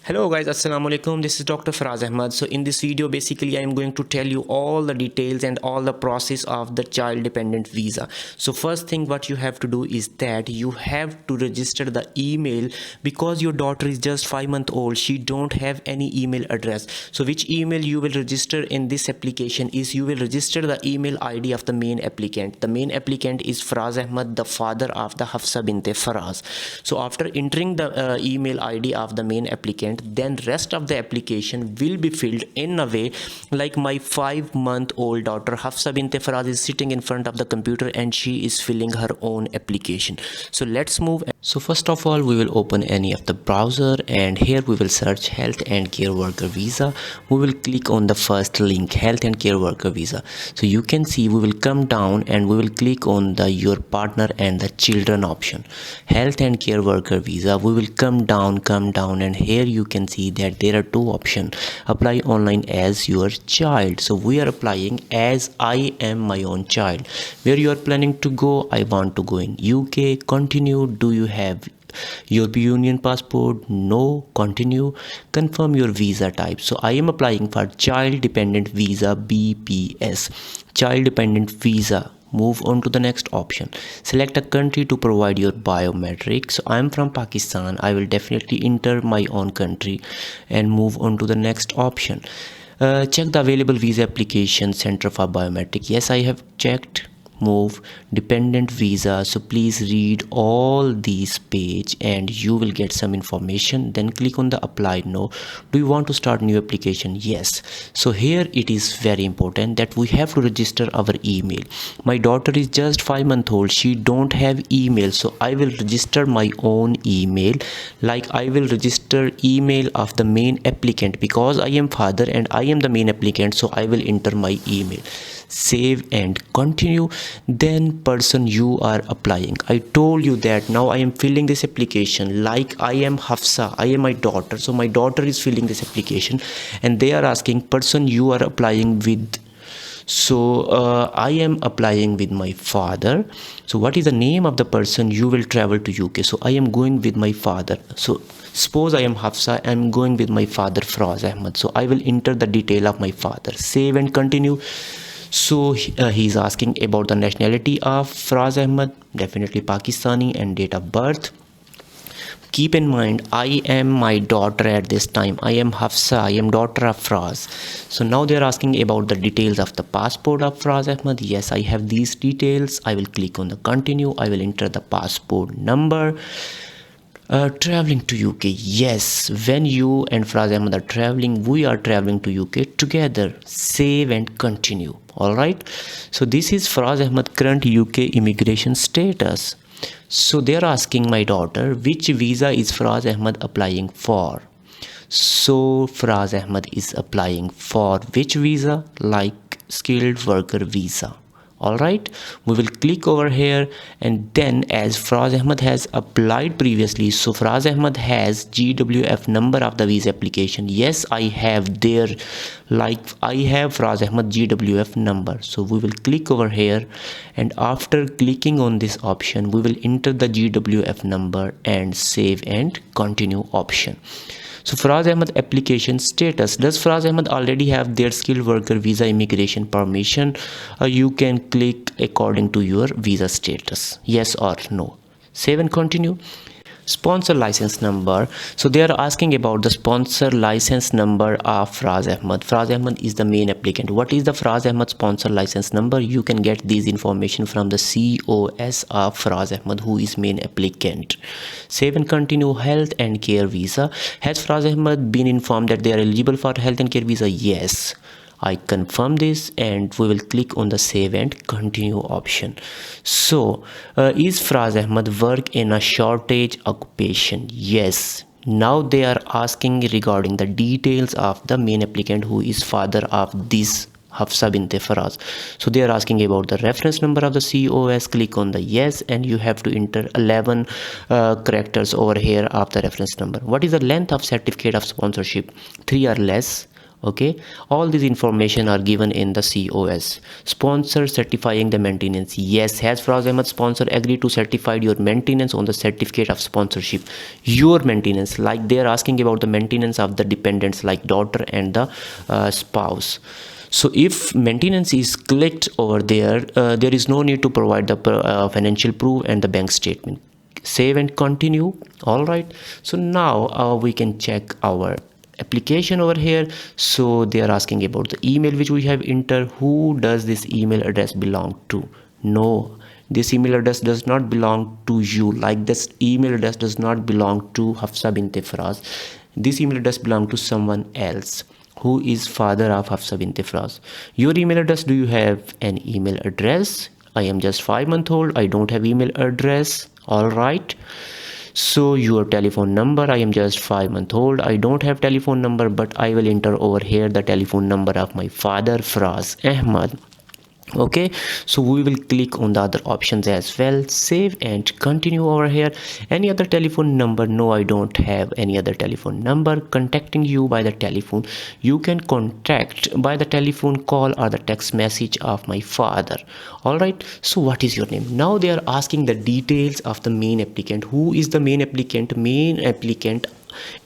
Hello guys, assalamu alaikum. This is Dr. Faraz Ahmad. So in this video basically I am going to tell you all the details and all the process of the child dependent visa. So first thing what you have to do is that you have to register the email, because your daughter is just 5 months old. She don't have any email address. So which email you will register in this application is you will register the email ID of the main applicant. The main applicant is Faraz Ahmad, the father of the Hafsa binte Faraz. So after entering the email ID of the main applicant, then rest of the application will be filled in a way like my 5-month-old daughter Hafsa binte Faraz is sitting in front of the computer and she is filling her own application. So let's move. So first of all, we will open any of the browser, and here we will search health and care worker visa. We will click on the first link, health and care worker visa. So you can see we will come down and we will click on the your partner and the children option, health and care worker visa. We will come down, and here you can see that there are two options: apply online as your child. So we are applying as I am my own child. Where you are planning to go? I want to go in UK. Continue. Do you have European Union passport? No. Continue. Confirm your visa type. So I am applying for child dependent visa, BPS, child dependent visa. Move on to the next option. Select a country to provide your biometrics. So I am from Pakistan. I will definitely enter my own country and move on to the next option. Check the available visa application center for biometric. Yes, I have checked. Move dependent visa. So please read all these page and you will get some information. Then click on the apply now. Do you want to start new application? Yes. So here it is very important that we have to register our email. My daughter is just 5 months old. She don't have email, so I will register my own email. Like I will register email of the main applicant, because I am father and I am the main applicant, so I will enter my email. Save and continue. Then person you are applying, I told you that now I am filling this application like I am Hafsa, I am my daughter, so my daughter is filling this application and they are asking person you are applying with. So I am applying with my father. So what is the name of the person you will travel to UK? So I am going with my father. So suppose I am Hafsa, I am going with my father Faraz Ahmad, so I will enter the detail of my father. Save and continue. So he is asking about the nationality of Faraz Ahmad, definitely Pakistani, and date of birth. Keep in mind, I am my daughter at this time. I am Hafsa, I am daughter of Faraz. So now they are asking about the details of the passport of Faraz Ahmad. Yes, I have these details. I will click on the continue. I will enter the passport number. Traveling to UK. Yes, when you and Faraz Ahmad are traveling, we are traveling to UK together. Save and continue. Alright, so this is Faraz Ahmad current UK immigration status. So they are asking my daughter which visa is Faraz Ahmad applying for. So Faraz Ahmad is applying for which visa? Like skilled worker visa. Alright, we will click over here, and then as Faraz Ahmad has applied previously, so Faraz Ahmad has GWF number of the visa application. Yes, I have there, like I have Faraz Ahmad GWF number. So we will click over here, and after clicking on this option we will enter the GWF number and save and continue option. So Faraz Ahmad application status. Does Faraz Ahmad already have their skilled worker visa immigration permission? You can click according to your visa status, yes or no. Save and continue. Sponsor license number. So they are asking about the sponsor license number of Faraz Ahmad. Faraz Ahmad is the main applicant. What is the Faraz Ahmad sponsor license number? You can get these information from the COS of Faraz Ahmad, who is main applicant. Save and continue. Health and care visa. Has Faraz Ahmad been informed that they are eligible for health and care visa? Yes, I confirm this, and we will click on the save and continue option. So is Faraz Ahmad work in a shortage occupation? Yes. Now they are asking regarding the details of the main applicant, who is father of this Hafsa binte Faraz. So they are asking about the reference number of the COS. Click on the yes, and you have to enter 11 characters over here of the reference number. What is the length of certificate of sponsorship? 3 or less. Okay, all these information are given in the COS. Sponsor certifying the maintenance. Yes, has Faraz Ahmed sponsor agreed to certify your maintenance on the certificate of sponsorship? Your maintenance, like they are asking about the maintenance of the dependents like daughter and the spouse. So if maintenance is clicked over there, there is no need to provide the financial proof and the bank statement. Save and continue. All right, so now we can check our application over here. So they are asking about the email which we have entered. Who does this email address belong to? No, this email address does not belong to you. Like this email address does not belong to Hafsa bint Faraz. This email address belong to someone else who is father of Hafsa bint Faraz. Your email address, do you have an email address? I am just 5 months old, I don't have email address. All right, so your telephone number, I am just 5 months old, I don't have telephone number, but I will enter over here the telephone number of my father, Faraz Ahmed. Okay, so we will click on the other options as well. Save and continue over here. Any other telephone number? No, I don't have any other telephone number. Contacting you by the telephone, you can contact by the telephone call or the text message of my father. All right, so what is your name? Now they are asking the details of the main applicant. Who is the main applicant? Main applicant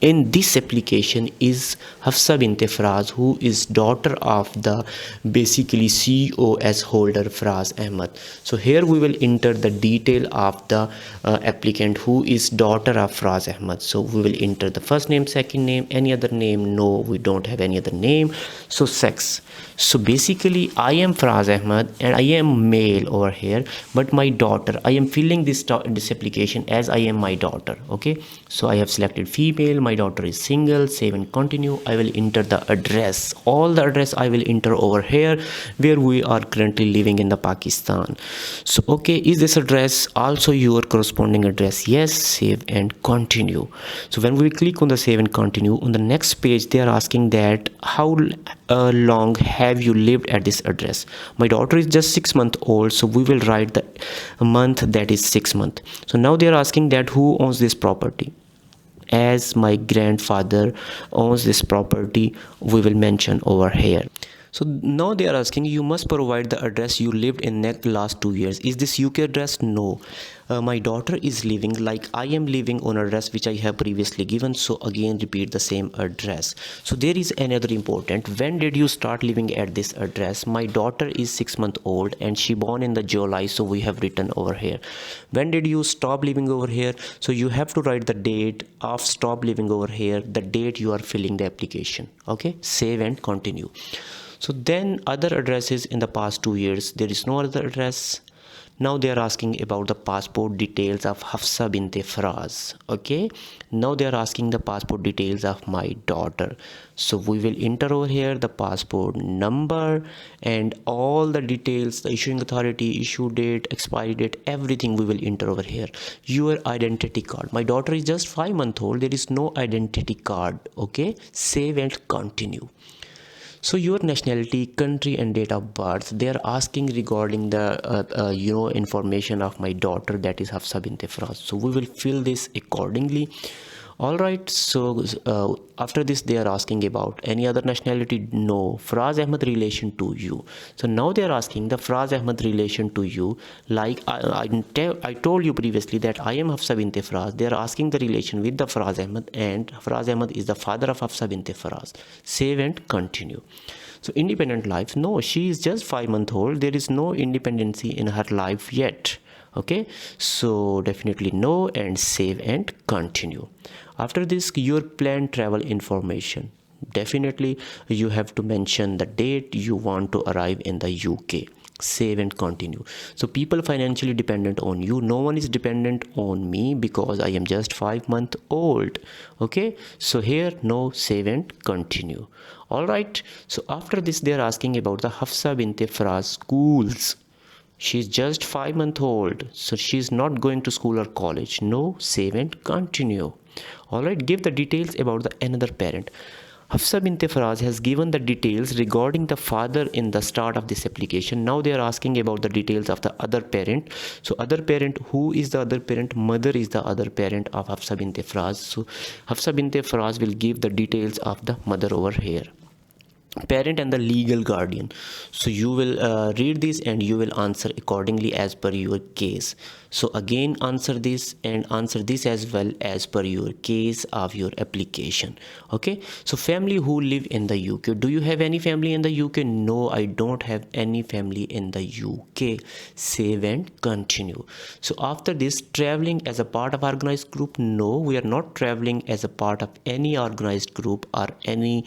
in this application is Hafsa bint Faraz, who is daughter of the basically COS holder Faraz Ahmed. So here we will enter the detail of the applicant who is daughter of Faraz Ahmed. So we will enter the first name, second name, any other name. No, we don't have any other name. So sex. So basically I am Faraz Ahmed and I am male over here, but my daughter, I am filling this application as I am my daughter. Okay, so I have selected female, my daughter is single. Save and continue. I will enter the address, all the address I will enter over here where we are currently living in the Pakistan. So okay, is this address also your corresponding address? Yes. Save and continue. So when we click on the save and continue, on the next page they are asking that how long have you lived at this address? My daughter is just 6 months old, so we will write the month, that is 6 months. So now they are asking that who owns this property. As my grandfather owns this property, we will mention over here. So now they are asking you must provide the address you lived in the last 2 years. Is this UK address? No. My daughter is living, like I am living on address which I have previously given. So again repeat the same address. So there is another important, when did you start living at this address? My daughter is 6 months old and she born in the July, so we have written over here. When did you stop living over here? So you have to write the date of stop living over here, the date you are filling the application. Okay, save and continue. So then other addresses in the past 2 years, there is no other address. Now they are asking about the passport details of Hafsa bint Faraz. Okay, now they are asking the passport details of my daughter. So we will enter over here the passport number and all the details, the issuing authority, issue date, expiry date, everything we will enter over here. Your identity card. My daughter is just 5 months old, there is no identity card. Okay, save and continue. So your nationality, country and date of birth, they are asking regarding the information of my daughter, that is Hafsa bint Faraz. So we will fill this accordingly. All right, so after this they are asking about any other nationality. No. Faraz Ahmed relation to you. So now they are asking the Faraz Ahmed relation to you, like I told you previously that I am Hafsa bint Faraz. They are asking the relation with the Faraz Ahmed, and Faraz Ahmed is the father of Hafsa bint Faraz. Save and continue. So independent life, no, she is just 5 months old, there is no independency in her life yet. Okay, so definitely no, and save and continue. After this, your planned travel information, definitely you have to mention the date you want to arrive in the UK. Save and continue. So people financially dependent on you, no one is dependent on me because I am just 5 months old. Okay, so here no, save and continue. All right, so after this they are asking about the Hafsa bint Faraz schools. She's just 5 months old, so she's not going to school or college. No, save and continue. All right, give the details about the another parent. Hafsa bint Faraz has given the details regarding the father in the start of this application. Now they are asking about the details of the other parent. So other parent, who is the other parent? Mother is the other parent of Hafsa bint Faraz. So Hafsa bint Faraz will give the details of the mother over here. parent and the legal guardian. So you will read this and you will answer accordingly as per your case. So again, answer this and answer this as well as per your case of your application. Okay, so family who live in the UK. Do you have any family in the UK? No, I don't have any family in the UK. Save and continue. So after this, traveling as a part of organized group. No, we are not traveling as a part of any organized group or any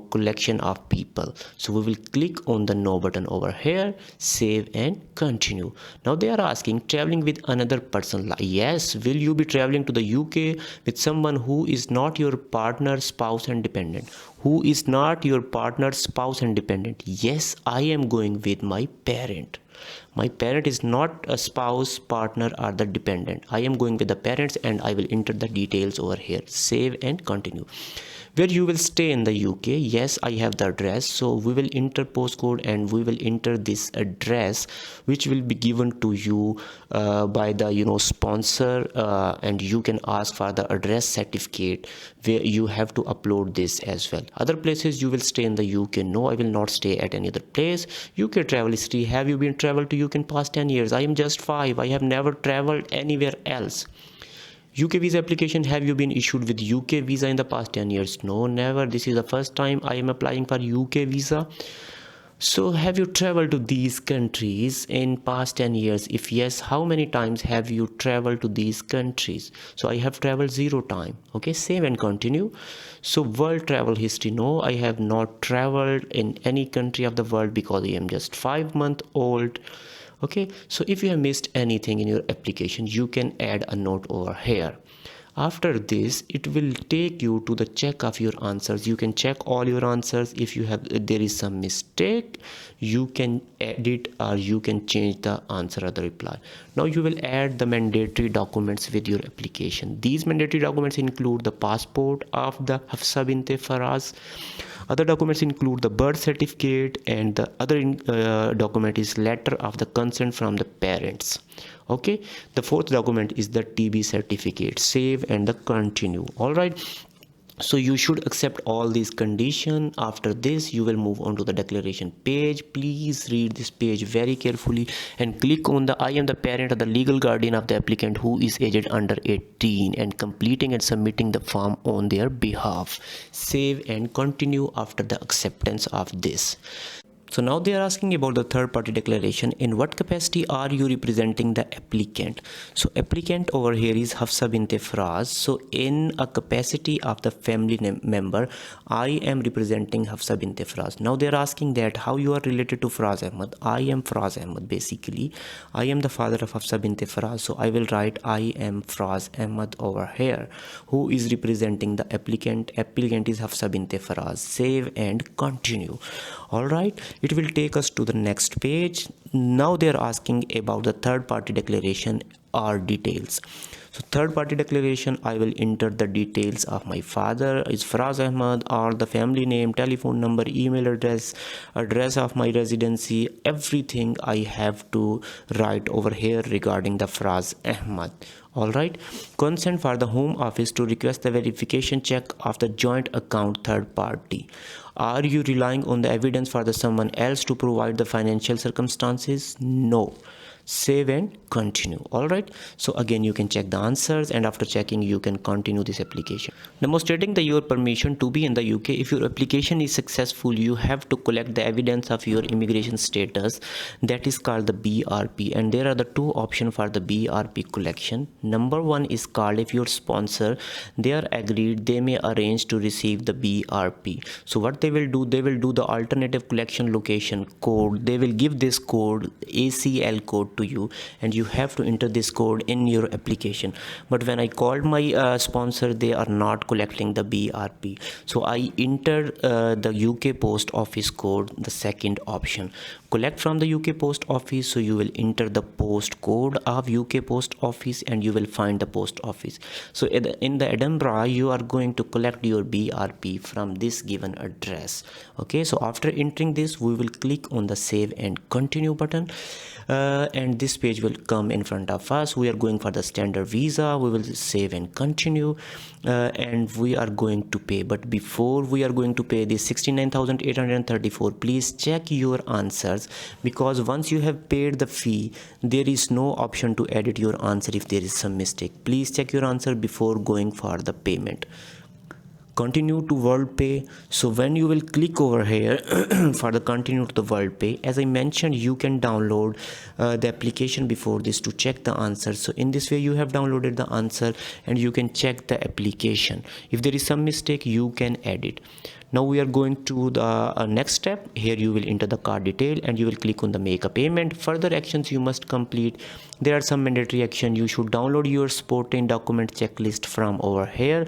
collection of people. So we will click on the no button over here, save and continue. Now they are asking traveling with another person. Yes, will you be traveling to the UK with someone who is not your partner, spouse and dependent? Who is not your partner, spouse and dependent? Yes, I am going with my parent. My parent is not a spouse, partner or the dependent. I am going with the parents and I will enter the details over here. Save and continue. Where you will stay in the UK. Yes, I have the address, so we will enter postcode and we will enter this address which will be given to you by the sponsor, and you can ask for the address certificate where you have to upload this as well. Other places you will stay in the UK. No, I will not stay at any other place. UK travel history. Have you been traveled to UK in past 10 years? I am just 5. I have never traveled anywhere else. UK visa application. Have you been issued with UK visa in the past 10 years? No, never. This is the first time I am applying for UK visa. So have you traveled to these countries in past 10 years? If yes, how many times have you traveled to these countries? So I have traveled 0 time. Okay, save and continue. So world travel history. No, I have not traveled in any country of the world because I am just 5 months old. Okay, so if you have missed anything in your application, you can add a note over here. After this, it will take you to the check of your answers. You can check all your answers. If there is some mistake, you can edit or you can change the answer or the reply. Now you will add the mandatory documents with your application. These mandatory documents include the passport of the Hafsa binte Faraz. Other documents include the birth certificate, and the other document is letter of the consent from the parents. Okay, the fourth document is the TB certificate. Save and the continue. All right, so you should accept all these conditions. After this, you will move on to the declaration page. Please read this page very carefully and click on the I am the parent or the legal guardian of the applicant who is aged under 18 and completing and submitting the form on their behalf. Save and continue after the acceptance of this. So now they are asking about the third party declaration. In what capacity are you representing the applicant? So applicant over here is Hafsa binte Faraz. So in a capacity of the family member, I am representing Hafsa binte Faraz. Now they are asking that how you are related to Faraz Ahmad. I am Faraz Ahmad. Basically, I am the father of Hafsa binte Faraz. So I will write I am Faraz Ahmad over here, who is representing the applicant. Applicant is Hafsa binte Faraz. Save and continue. Alright, it will take us to the next page. Now they are asking about the third party declaration or details. So third party declaration, I will enter the details of my father is Faraz Ahmad, or the family name, telephone number, email address, address of my residency, everything I have to write over here regarding the Faraz Ahmad. Alright, consent for the Home Office to request the verification check of the joint account third party. Are you relying on the evidence for the someone else to provide the financial circumstances? No. Save and continue. Alright, so again you can check the answers, and after checking you can continue this application. Demonstrating your permission to be in the UK. If your application is successful, you have to collect the evidence of your immigration status, that is called the BRP, and there are the two options for the BRP collection. Number one is called, if your sponsor they are agreed, they may arrange to receive the BRP. So what they will do the alternative collection location code. They will give this code, ACL code, to you, and you have to enter this code in your application. But when I called my sponsor, they are not collecting the BRP, so I entered the UK post office code, the second option. collect from the UK post office. So you will enter the post code of UK post office and you will find the post office. So in the Edinburgh, you are going to collect your BRP from this given address. Okay, so after entering this, we will click on the save and continue button, and this page will come in front of us. We are going for the standard visa. We will save and continue, and we are going to pay. But before we are going to pay this 69,834, please check your answers, because once you have paid the fee, there is no option to edit your answer if there is some mistake. Please check your answer before going for the payment. Continue to world pay. So when you will click over here for the continue to the world pay, as I mentioned, you can download the application before this to check the answer. So in this way, you have downloaded the answer and you can check the application. If there is some mistake, you can edit. Now we are going to the next step. Here you will enter the card detail and you will click on the make a payment. Further actions you must complete. There are some mandatory action. You should download your sporting document checklist from over here.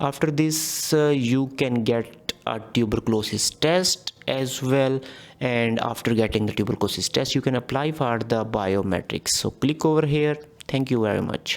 After this, you can get a tuberculosis test as well, and after getting the tuberculosis test, you can apply for the biometrics. So click over here. Thank you very much.